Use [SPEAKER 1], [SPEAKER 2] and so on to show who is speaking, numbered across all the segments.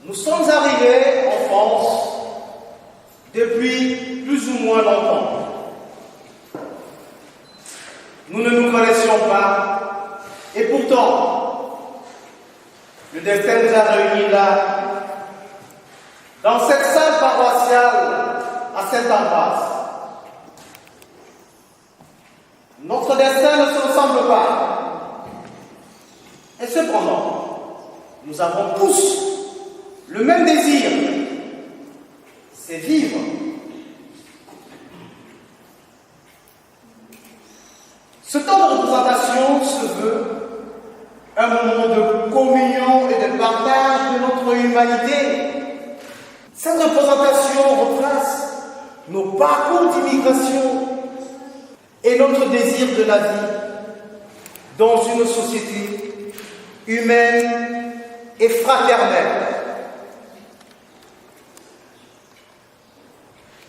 [SPEAKER 1] Nous sommes arrivés en France depuis plus ou moins longtemps. Nous ne nous connaissions pas et pourtant, le destin nous a réunis là, dans cette salle paroissiale à Saint-Ambroise. Notre destin ne se ressemble pas. Et cependant, nous avons tous le même désir, c'est vivre. Ce temps de représentation se veut un moment de communion et de partage de notre humanité. Cette représentation retrace nos parcours d'immigration et notre désir de la vie dans une société humaine et fraternelle.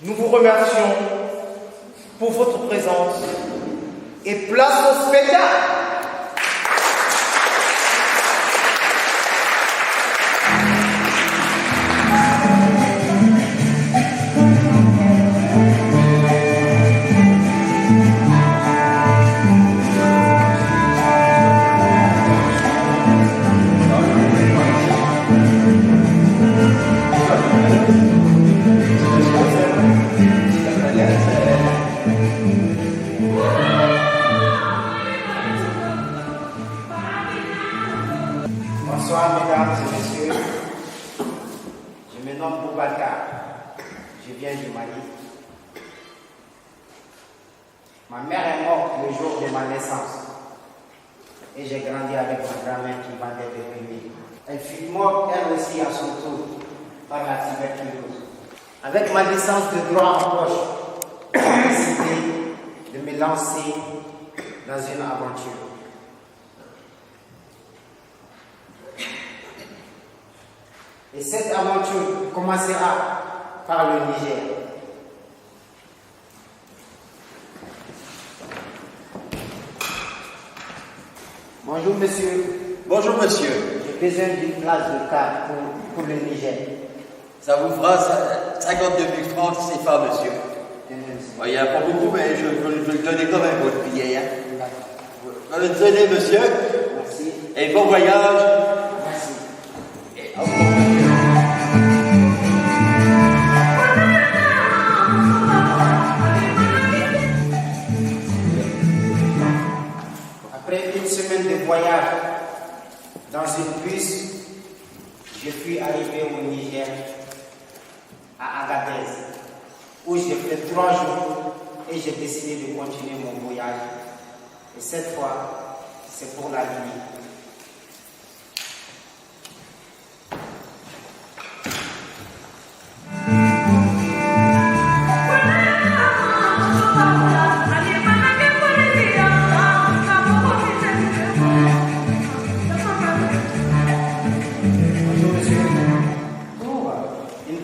[SPEAKER 1] Nous vous remercions pour votre présence et place au spectacle.
[SPEAKER 2] Bonsoir mesdames et messieurs, je me nomme Boubacar, je viens du Mali. Ma mère est morte le jour de ma naissance et j'ai grandi avec ma grand-mère qui vendait des bébés. Elle fut morte elle aussi à son tour par la tuberculose. Avec ma licence de droit en poche, j'ai décidé de me lancer dans une aventure. Et cette aventure commencera par le Niger. Bonjour monsieur.
[SPEAKER 3] Bonjour monsieur.
[SPEAKER 2] J'ai besoin d'une place de car pour le Niger.
[SPEAKER 3] Ça vous fera 52 000 francs CFA monsieur. Il n'y a pas beaucoup mais je vais le donner quand même votre billet. Hein. Vous allez donner monsieur.
[SPEAKER 2] Merci.
[SPEAKER 3] Et bon voyage.
[SPEAKER 2] Merci.
[SPEAKER 3] Et au revoir.
[SPEAKER 2] Après une semaine de voyage dans une bus, je suis arrivé au Niger, à Agadez, où j'ai fait 3 jours et j'ai décidé de continuer mon voyage. Et cette fois, c'est pour la Libye.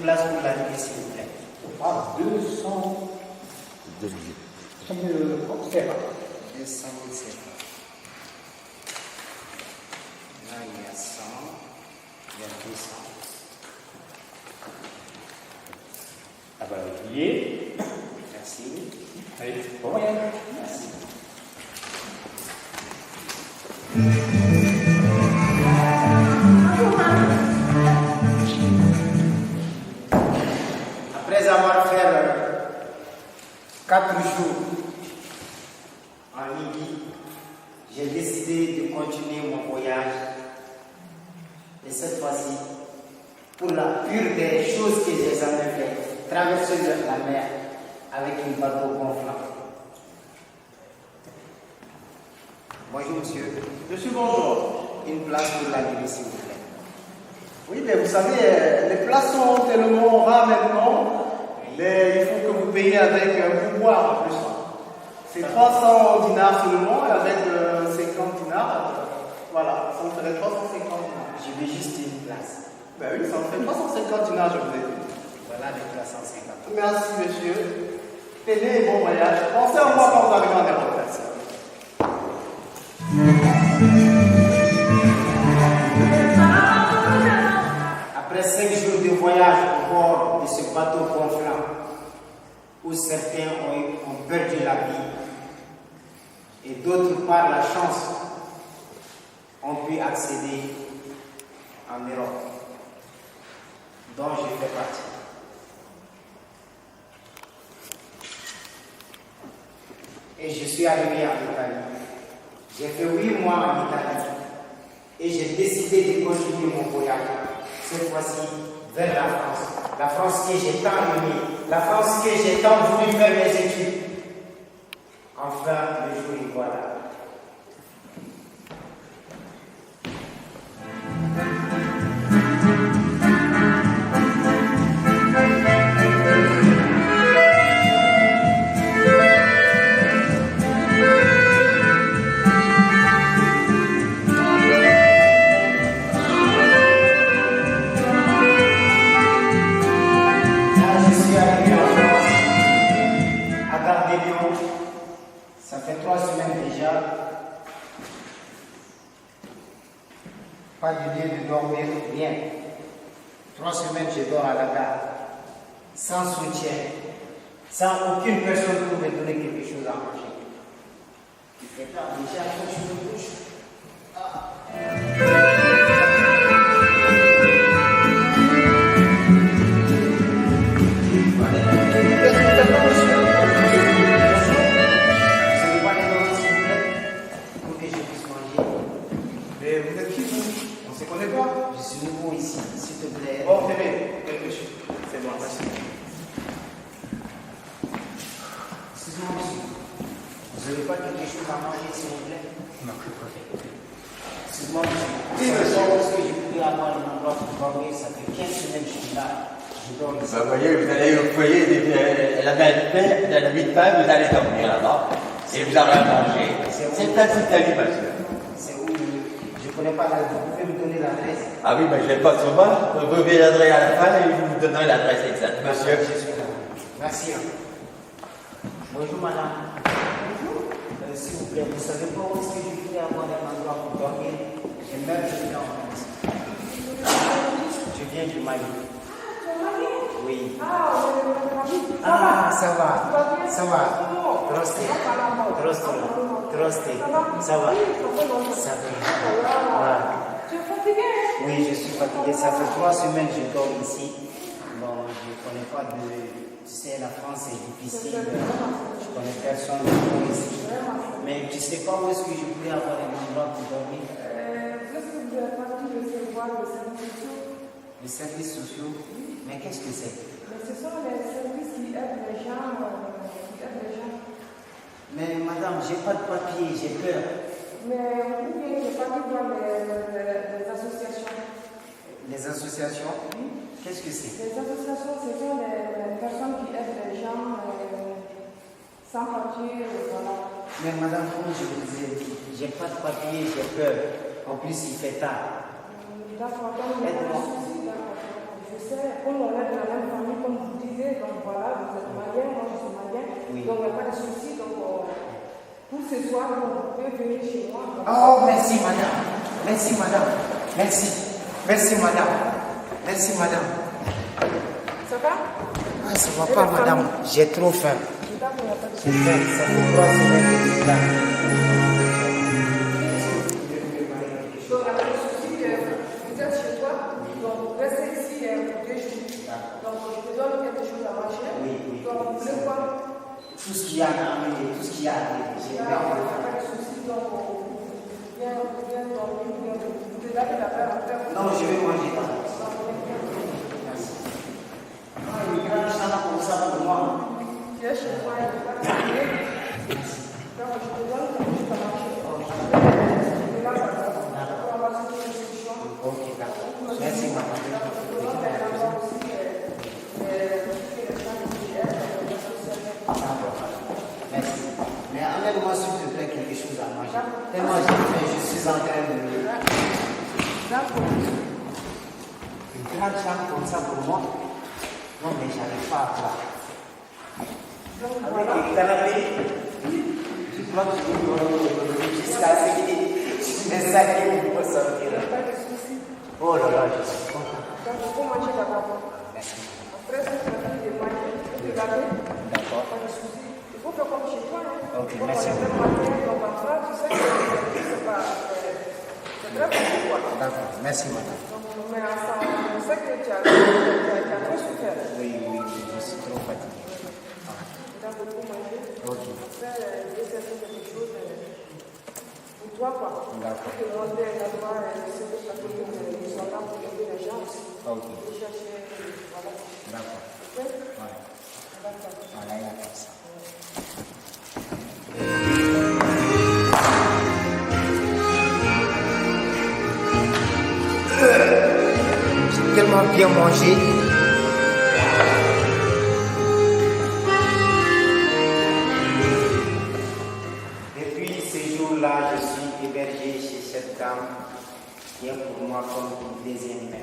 [SPEAKER 2] Place pour la Libye, s'il vous plaît.
[SPEAKER 1] Ah, 200. C'est pas.
[SPEAKER 2] 200 000 CFA. Là, il y a 100, il y a 200.
[SPEAKER 1] Ah bah, le billet.
[SPEAKER 2] Merci.
[SPEAKER 1] Allez, bon voyage.
[SPEAKER 2] Merci. Après avoir fait 4 jours en Libye, j'ai décidé de continuer mon voyage. Et cette fois-ci, pour la pure des choses que j'ai jamais faites, traverser la mer avec une bateau gonflant. Bonjour monsieur.
[SPEAKER 1] Monsieur, bonjour.
[SPEAKER 2] Une place pour la Libye, s'il vous plaît.
[SPEAKER 1] Oui, mais vous savez, les places sont tellement rares maintenant, mais il faut que vous payiez avec un pouvoir en plus. C'est 300 dinars seulement, et avec 50 dinars, voilà, ça vous ferait 350 dinars.
[SPEAKER 2] Je veux juste une place.
[SPEAKER 1] Ben oui, ça vous fait 350 dinars, je vous ai dit.
[SPEAKER 2] Voilà les 350.
[SPEAKER 1] Merci, monsieur. Tenez, bon voyage. Pensez à moi quand vous arrivez en Europe.
[SPEAKER 2] Après 5 bateaux gonflants où certains ont perdu la vie et d'autres, par la chance, ont pu accéder en Europe, dont je fais partie. Et je suis arrivé en Italie. J'ai fait 8 mois en Italie et j'ai décidé de continuer mon voyage, cette fois-ci vers la France. La France que j'ai tant aimée, la France que j'ai tant voulu faire mes études. Enfin, le jour y voilà. Ça fait 3 semaines déjà. Pas de lieu de dormir, rien. 3 semaines, je dors à la gare. Sans soutien. Sans aucune personne pour me donner quelque chose à manger. Il fait tard déjà, quand je me couche. Je suis nouveau ici, s'il te plaît.
[SPEAKER 1] Oh, tenez, monsieur. C'est bon, merci.
[SPEAKER 2] Excusez-moi, monsieur. Vous n'avez pas quelque chose à manger, s'il vous plaît?
[SPEAKER 3] Non, je préfère.
[SPEAKER 2] Excusez-moi, monsieur. Oui, monsieur. Est-ce que je pourrais avoir un endroit pour dormir? Ça fait 15 semaines que je suis là. Je dors ici.
[SPEAKER 3] Vous voyez, vous allez au foyer, la vie de pain, vous allez dormir là-bas. Et vous aurez à manger. C'est pas toute la vie, monsieur.
[SPEAKER 2] C'est où? Je ne connais pas l'adresse. Vous pouvez me donner l'adresse?
[SPEAKER 3] Ah oui, mais je n'ai pas de souvent. Vous viendrez à la fin et je vous donnerai l'adresse exacte. Monsieur.
[SPEAKER 2] Je suis là. Merci. Bonjour, madame. Bonjour. S'il vous plaît, vous ne savez pas où est-ce que je pourrais avoir un endroit pour dormir? J'ai même je viens en France. Je viens du Mali. Oui. Ah, ça va. Ça va. Troste. Ça va. Ça va. Voilà.
[SPEAKER 4] Tu es fatigué?
[SPEAKER 2] Oui, je suis fatigué. Ça fait 3 semaines que je dors ici. Bon, je ne connais pas de... Tu sais, la France est difficile. Je connais personne ici. Mais tu ne sais pas où est-ce que je pourrais avoir un endroit pour dormir?
[SPEAKER 4] Est-ce que vous avez parti recevoir les services sociaux?
[SPEAKER 2] Les services sociaux? Mais qu'est-ce que c'est?
[SPEAKER 4] Mais ce sont les services qui aident les gens.
[SPEAKER 2] Mais madame, j'ai pas de papier, j'ai peur.
[SPEAKER 4] Mais ou bien je pas voir les associations.
[SPEAKER 2] Les associations? Qu'est-ce que c'est?
[SPEAKER 4] Les associations, ce sont les personnes qui aident les gens sans papier. Voilà.
[SPEAKER 2] Mais madame, comme je vous disais, j'ai pas de papier, j'ai peur. En plus, il fait tard.
[SPEAKER 4] D'accord, donc il n'y a pas de souci. Je sais, comme on est dans la même famille, comme vous disiez, donc voilà, vous êtes malien, moi je suis malien,
[SPEAKER 2] Oui.
[SPEAKER 4] donc il n'y a pas de souci. Donc pour ce soir, vous pouvez venir chez moi. Donc,
[SPEAKER 2] Oh, merci madame. Merci madame. Merci. Merci madame. Merci madame.
[SPEAKER 4] ça va?
[SPEAKER 2] Ah, ça va pas madame. J'ai trop faim.
[SPEAKER 4] D'accord, il n'y a pas de souci.
[SPEAKER 2] J'ai faim. Ça fait 3 semaines que je suis là.
[SPEAKER 4] Donc, il n'y a pas de souci, vous êtes chez toi, donc restez ici pour 2 jours. Donc, je te donne quelque chose à manger.
[SPEAKER 2] Oui.
[SPEAKER 4] Donc, vous voulez quoi?
[SPEAKER 2] Tout ce qu'il y a à amener, tout ce qu'il y a à amener.
[SPEAKER 4] Il n'y a pas de souci, donc viens dormir, vous devez aller la faire après.
[SPEAKER 2] Non, je vais manger pas. Merci. Ah, une grande chambre comme ça pour moi.
[SPEAKER 4] Viens chez toi, il n'y a pas de souci. Donc, je te donne quelque chose à manger. Et là, on va se faire une solution.
[SPEAKER 2] Ok, d'accord. Merci madame. Merci. Mais amène-moi s'il te plaît quelque chose à manger. Tellement j'ai faim, je suis en train de...
[SPEAKER 4] D'accord.
[SPEAKER 2] Une grande chambre comme ça pour moi? Non, mais j'arrive pas à croire. Avec les canapés, je crois que je vais dormir jusqu'à ce que je me sacré pour sortir.
[SPEAKER 4] Pas de souci.
[SPEAKER 2] Oh là là, je suis content.
[SPEAKER 4] Donc, il faut manger d'abord.
[SPEAKER 2] Merci.
[SPEAKER 4] Après, c'est Pas de souci. Il faut faire comme chez toi. Hein.
[SPEAKER 2] Ok,
[SPEAKER 4] Quand
[SPEAKER 2] merci.
[SPEAKER 4] on est vraiment matin, on va faire, tu sais, c'est pas. C'est très beaucoup, quoi.
[SPEAKER 2] D'accord, merci madame.
[SPEAKER 4] Donc, mais ensemble, on sait que tu as trop souffert.
[SPEAKER 2] Oui, je suis trop fatigué.
[SPEAKER 4] Tu as beaucoup mangé.
[SPEAKER 2] Ok,
[SPEAKER 4] Après, essayer de faire quelque chose pour toi, quoi.
[SPEAKER 2] d'accord.
[SPEAKER 4] Tu peux monter un endroit, c'est pour ça que ils sont là pour aider les gens aussi.
[SPEAKER 2] Ok,
[SPEAKER 4] Pour chercher, voilà.
[SPEAKER 2] d'accord.
[SPEAKER 4] Ok?
[SPEAKER 2] Ouais.
[SPEAKER 4] D'accord.
[SPEAKER 2] Voilà, il y a comme ça. J'ai tellement bien mangé. Depuis ces jours-là, je suis hébergé chez cette dame qui est pour moi comme une deuxième mère.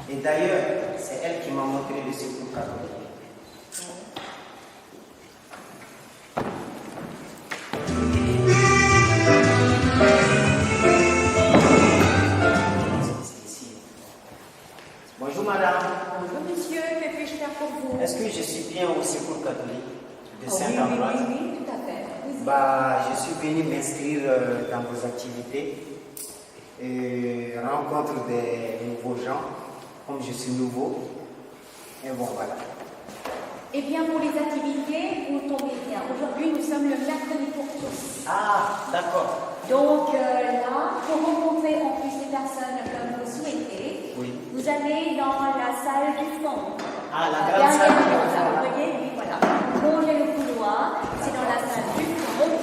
[SPEAKER 2] Et d'ailleurs, c'est elle qui m'a montré le secours catholique. Bonjour madame.
[SPEAKER 5] Bonjour monsieur, que puis-je faire pour vous?
[SPEAKER 2] Est-ce que je suis bien au secours catholique de
[SPEAKER 5] Oui,
[SPEAKER 2] Saint-Ambroise?
[SPEAKER 5] oui, tout à fait. Vous-
[SPEAKER 2] Je suis venu m'inscrire dans vos activités et rencontre des nouveaux gens, comme je suis nouveau. Et bon, voilà.
[SPEAKER 5] Eh bien, pour les activités, vous tombez bien. Aujourd'hui, nous sommes le mercredi pour tous.
[SPEAKER 2] Ah, d'accord.
[SPEAKER 5] Donc là, pour rencontrer en plus les personnes comme vous souhaitez,
[SPEAKER 2] Oui.
[SPEAKER 5] vous allez dans la salle du fond.
[SPEAKER 2] Ah, la grande salle du
[SPEAKER 5] Derrière,
[SPEAKER 2] fond.
[SPEAKER 5] vous voyez, oui, voilà. Longez le couloir, c'est dans la salle du fond.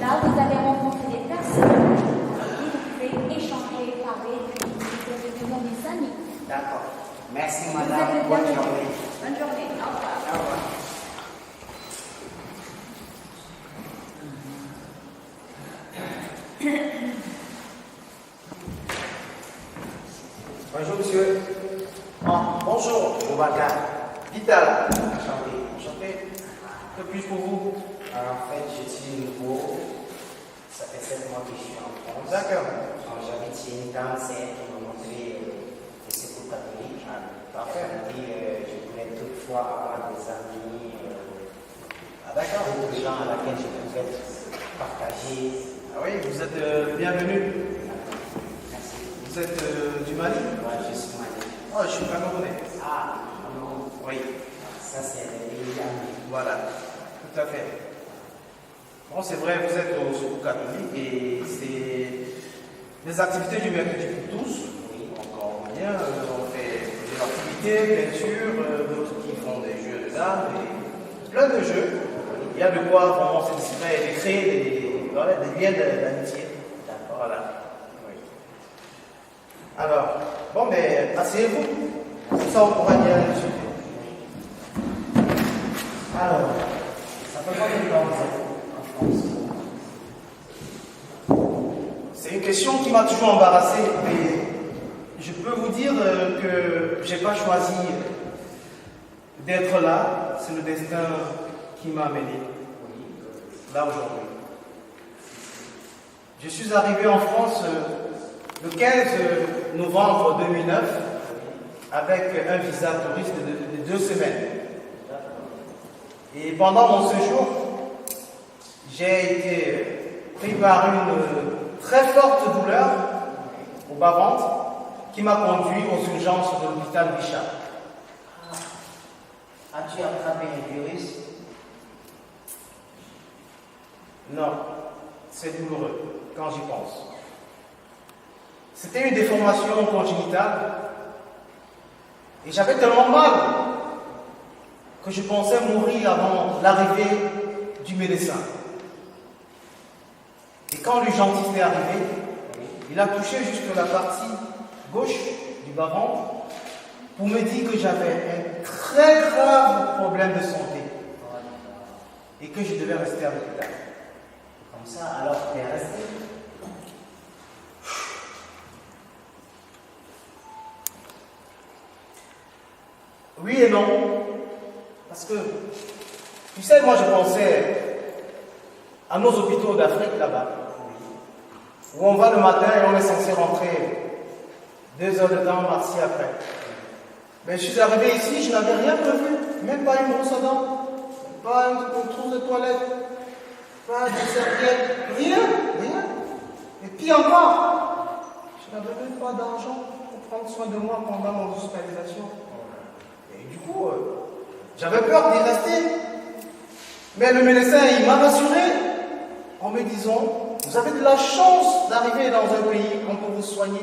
[SPEAKER 5] Là, vous allez rencontrer des personnes avec qui vous pouvez échanger, parler, puis vous devenir des amis.
[SPEAKER 2] D'accord. Merci
[SPEAKER 5] Vous êtes
[SPEAKER 2] madame.
[SPEAKER 5] le
[SPEAKER 2] Bonne
[SPEAKER 5] bienvenu.
[SPEAKER 2] journée.
[SPEAKER 5] Bonne journée. Au revoir.
[SPEAKER 2] Au revoir. Bonjour monsieur.
[SPEAKER 1] Bonjour,
[SPEAKER 2] Boubacar.
[SPEAKER 1] Vital.
[SPEAKER 2] Enchanté.
[SPEAKER 1] Enchanté. Que puis-je pour vous?
[SPEAKER 2] Alors, en fait, je suis nouveau. Ça fait 7 mois que je suis en France.
[SPEAKER 1] D'accord.
[SPEAKER 2] Quand j'habite chez une dame, c'est elle qui m'a montré le secours catholique.
[SPEAKER 1] Parfait.
[SPEAKER 2] Elle m'a dit je voulais toutefois avoir des amis,
[SPEAKER 1] D'accord.
[SPEAKER 2] d'autres gens à laquelle je pouvais partager.
[SPEAKER 1] Ah oui, vous êtes le bienvenu.
[SPEAKER 2] Merci.
[SPEAKER 1] Vous êtes du Mali?
[SPEAKER 2] Moi, je suis malade.
[SPEAKER 1] Oh, je suis camerounais.
[SPEAKER 2] Ah, non.
[SPEAKER 1] Oui,
[SPEAKER 2] Ça, c'est les pays amis.
[SPEAKER 1] voilà, tout à fait. Bon, c'est vrai, vous êtes au secours catholique et c'est des activités du mercredi pour tous.
[SPEAKER 2] Oui.
[SPEAKER 1] Donc, on vient, on fait des activités, peinture, d'autres qui font des jeux de dames, et plein de jeux. Il y a de quoi vraiment se distraire et créer des liens d'amitié. Voilà. Oui. Alors, bon, mais asseyez-vous. Comme ça, on pourra bien discuter. Alors, ça fait combien de temps vous êtes en France? C'est une question qui m'a toujours embarrassé, mais je peux vous dire que j'ai pas choisi d'être là. C'est le destin qui m'a amené là aujourd'hui. Je suis arrivé en France le 15 novembre 2009 avec un visa touriste de 2 semaines. Et pendant mon séjour, j'ai été pris par une très forte douleur au bas-ventre qui m'a conduit aux urgences de l'hôpital Bichat.
[SPEAKER 2] As-tu attrapé le virus?
[SPEAKER 1] Non, c'est douloureux quand j'y pense. C'était une déformation congénitale et j'avais tellement mal que je pensais mourir avant l'arrivée du médecin. Et quand l'urgentiste est arrivé, il a touché juste la partie gauche du bas-ventre pour me dire que j'avais un très grave problème de santé et que je devais rester à l'hôpital.
[SPEAKER 2] Comme ça, alors tu es resté?
[SPEAKER 1] Oui et non. Parce que, tu sais, moi je pensais à nos hôpitaux d'Afrique là-bas, où on va le matin et on est censé rentrer 2 heures de temps, marcher après. Mais je suis arrivé ici, je n'avais rien prévu. même pas une brosse à dents, pas une trousse de toilette, pas de serviette, rien. Et puis encore, je n'avais même pas d'argent pour prendre soin de moi pendant mon hospitalisation. Et du coup, j'avais peur d'y rester. Mais le médecin, il m'a rassuré en me disant, vous avez de la chance d'arriver dans un pays où on peut vous soigner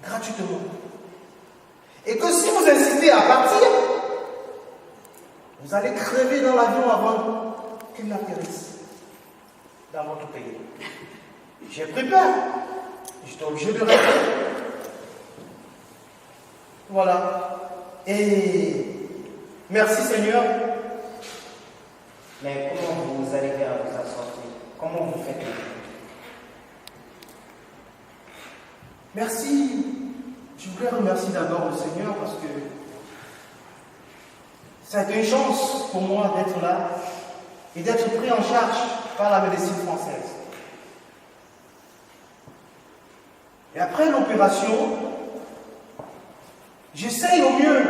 [SPEAKER 1] gratuitement. Et que si vous insistez à partir, vous allez crever dans l'avion avant qu'il n'atterrisse dans votre pays. J'ai pris peur. J'étais obligé de rester. Voilà. Et merci Seigneur.
[SPEAKER 2] Mais comment vous arrivez à vous en sortir? Comment vous faites?
[SPEAKER 1] Merci. Je voudrais remercier d'abord le Seigneur parce que ça a été une chance pour moi d'être là et d'être pris en charge par la médecine française. Et après l'opération, j'essaye au mieux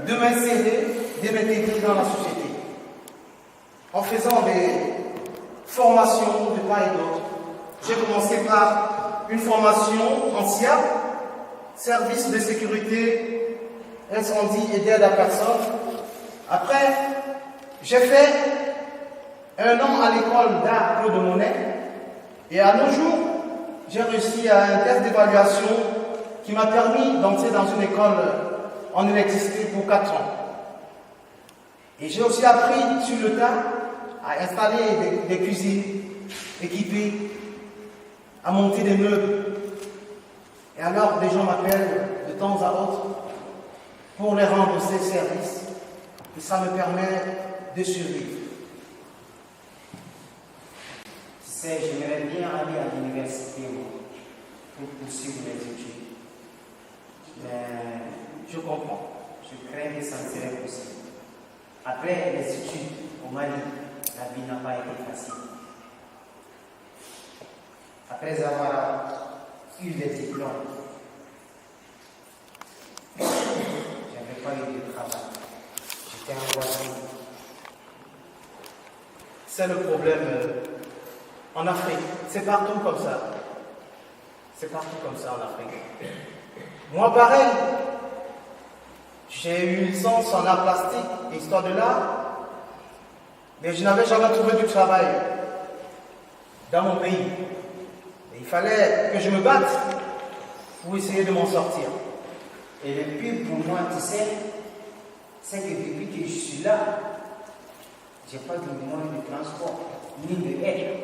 [SPEAKER 1] de m'insérer, de m'intégrer dans la société en faisant des formations de part et d'autre. J'ai commencé par une formation en SIAP, service de sécurité, incendie et d'aide à personne. Après, j'ai fait 1 an à l'école d'art Claude Monet et à nos jours, j'ai réussi à un test d'évaluation qui m'a permis d'entrer dans une école en électricité pour 4 ans. Et j'ai aussi appris sur le tas à installer des cuisines équipées, à monter des meubles. Et alors, des gens m'appellent de temps à autre pour les rendre ces services. Et ça me permet de survivre.
[SPEAKER 2] Tu sais, j'aimerais bien aller à l'université pour poursuivre mes études. Mais
[SPEAKER 1] Je comprends.
[SPEAKER 2] je crains que ça ne serait possible. Après les études au Mali, la vie n'a pas été facile. Après avoir eu des diplômes, je n'avais pas eu de travail. J'étais angoissé.
[SPEAKER 1] C'est le problème en Afrique. C'est partout comme ça. C'est partout comme ça en Afrique. Moi, pareil. J'ai eu une licence en art plastique et histoire de l'art, mais je n'avais jamais trouvé du travail dans mon pays. Et il fallait que je me batte pour essayer de m'en sortir.
[SPEAKER 2] Et le pire pour moi, tu sais, c'est que depuis que je suis là, je n'ai pas de moyen de transport, ni de aide.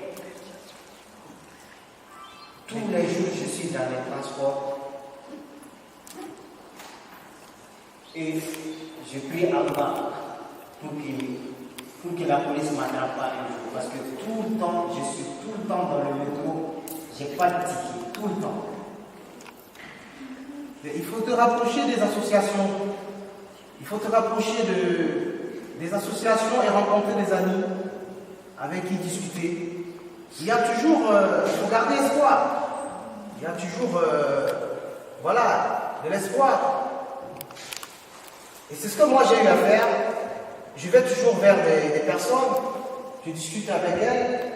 [SPEAKER 2] Tous les jours, je suis dans les transports. Et je prie Allah pour que la police ne m'attrape pas un jour. Parce que tout le temps, je suis tout le temps dans le métro, je n'ai pas de ticket, tout le temps.
[SPEAKER 1] Il faut te rapprocher des associations. Il faut te rapprocher des associations et rencontrer des amis avec qui discuter. Il y a toujours, il faut garder espoir. Il y a toujours, de l'espoir. Et c'est ce que moi j'ai eu à faire. Je vais toujours vers des personnes, je discute avec elles,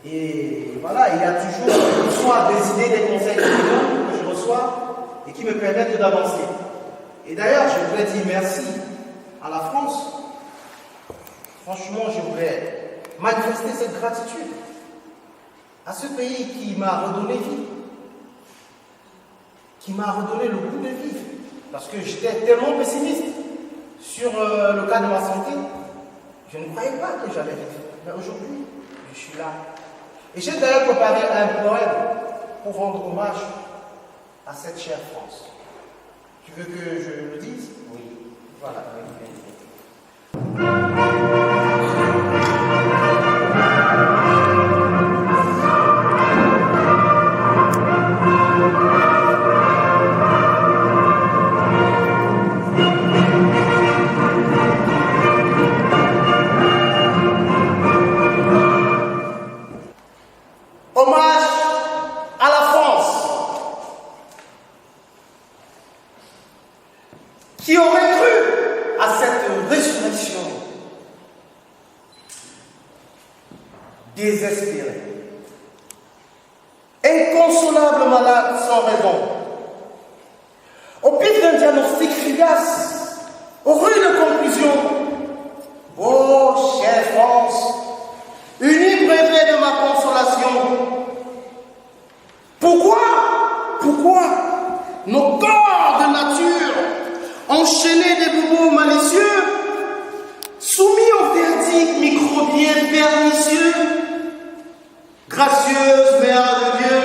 [SPEAKER 1] et voilà, il y a toujours soit des idées, des conseils que je reçois et qui me permettent d'avancer. Et d'ailleurs, je voudrais dire merci à la France. Franchement, je voudrais manifester cette gratitude à ce pays qui m'a redonné vie, qui m'a redonné le goût de vivre. Parce que j'étais tellement pessimiste sur le cas de ma santé, je ne croyais pas que j'allais vivre. Mais aujourd'hui, je suis là. Et j'ai d'ailleurs préparé un poème pour rendre hommage à cette chère France. Tu veux que je le dise?
[SPEAKER 2] Oui.
[SPEAKER 1] Voilà. Hommage à la France. Qui aurait cru à cette désespéré, inconsolable malade sans raison, au pire d'un diagnostic fugace, aux rudes conclusions. Oh, chère France, unique brevet de ma consolation, pourquoi nos corps de nature, enchaînés des bobos malicieux, soumis au verdict microbien pernicieux, gracieuse Mère de Dieu,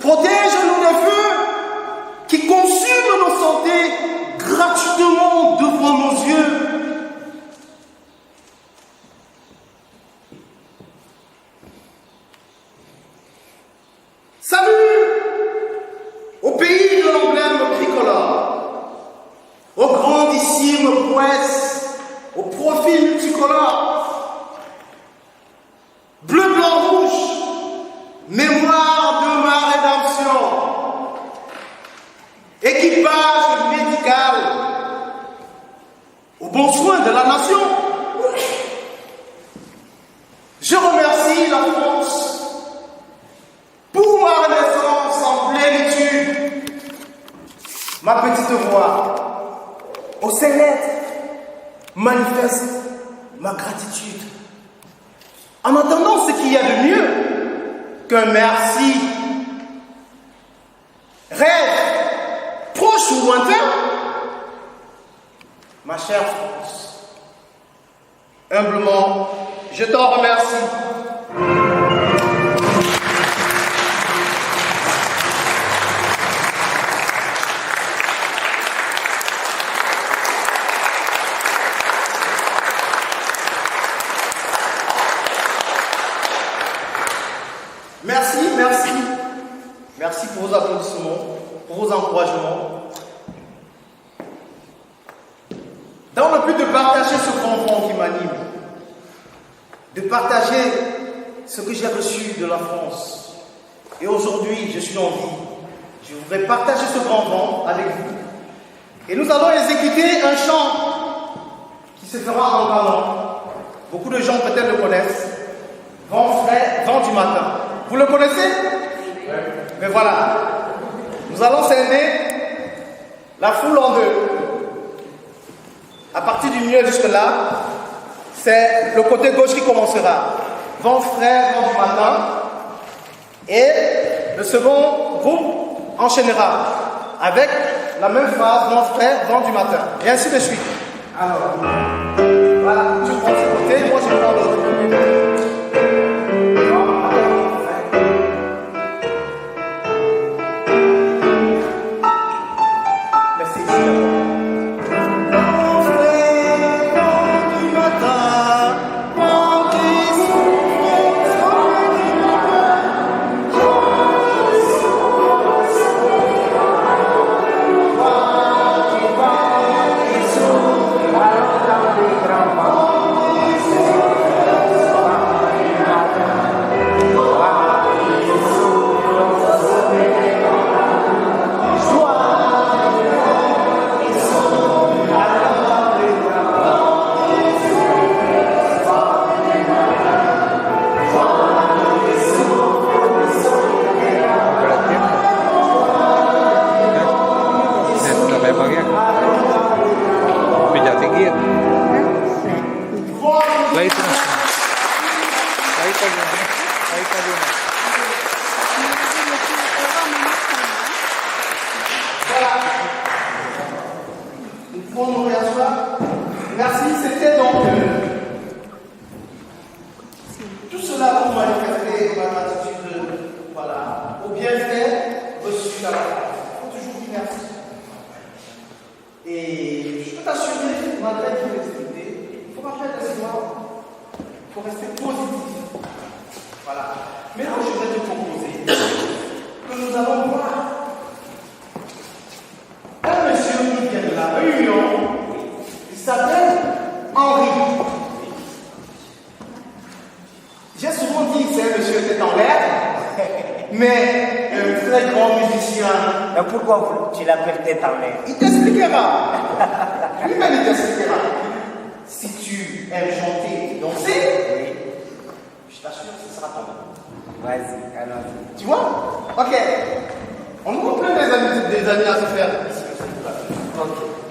[SPEAKER 1] protège-nous des feux qui consument nos santé gratuitement devant nos yeux. Salut au pays de l'emblème tricolore, aux grandissimes prouesses, au profil multicolore, bleu, blanc, rouge, mémoire de ma rédemption, équipage médical, au bon soin de la nation. Je remercie la France pour ma renaissance en plénitude. Ma petite voix, aux ces lettres, manifeste ma gratitude. En entendant ce qu'il y a de mieux qu'un merci, rêve, proche ou lointain, ma chère France, humblement, je t'en remercie. Merci pour vos applaudissements, pour vos encouragements. Dans le but de partager ce grand vent qui m'anime, de partager ce que j'ai reçu de la France. Et aujourd'hui, je suis en vie. Je voudrais partager ce grand vent avec vous. Et nous allons exécuter un chant qui se fera en canon. Beaucoup de gens peut-être le connaissent. Vent frais, vent du matin. Vous le connaissez? Mais voilà, nous allons scinder la foule en deux. À partir du milieu jusque-là, c'est le côté gauche qui commencera. Vent frais, vent du matin. Et le second groupe enchaînera avec la même phrase, vent frais, vent du matin. Et ainsi de suite. Alors, voilà, tu prends ce côté, moi je prends l'autre côté. Merci, c'était donc tout cela pour manifester ma gratitude, voilà, au bienfait reçu à la France. Il faut toujours dire merci. Et je peux t'assurer, malgré toutes les difficultés, il faut pas faire d'espoir, il faut rester positif. Voilà. Maintenant, je vais te proposer que nous allons voir un monsieur qui vient de la Réunion. Il s'appelle Henri. J'ai souvent dit que c'est un monsieur qui est en l'air, mais un très grand musicien.
[SPEAKER 2] Mais pourquoi tu l'appelles tête en l'air?
[SPEAKER 1] Il t'expliquera. Lui-même, il t'expliquera. Si tu aimes chanter et danser, je t'assure,
[SPEAKER 2] Vas-y, allons-y.
[SPEAKER 1] Tu vois? Ok. On nous plein des amis à se faire ici. Ok.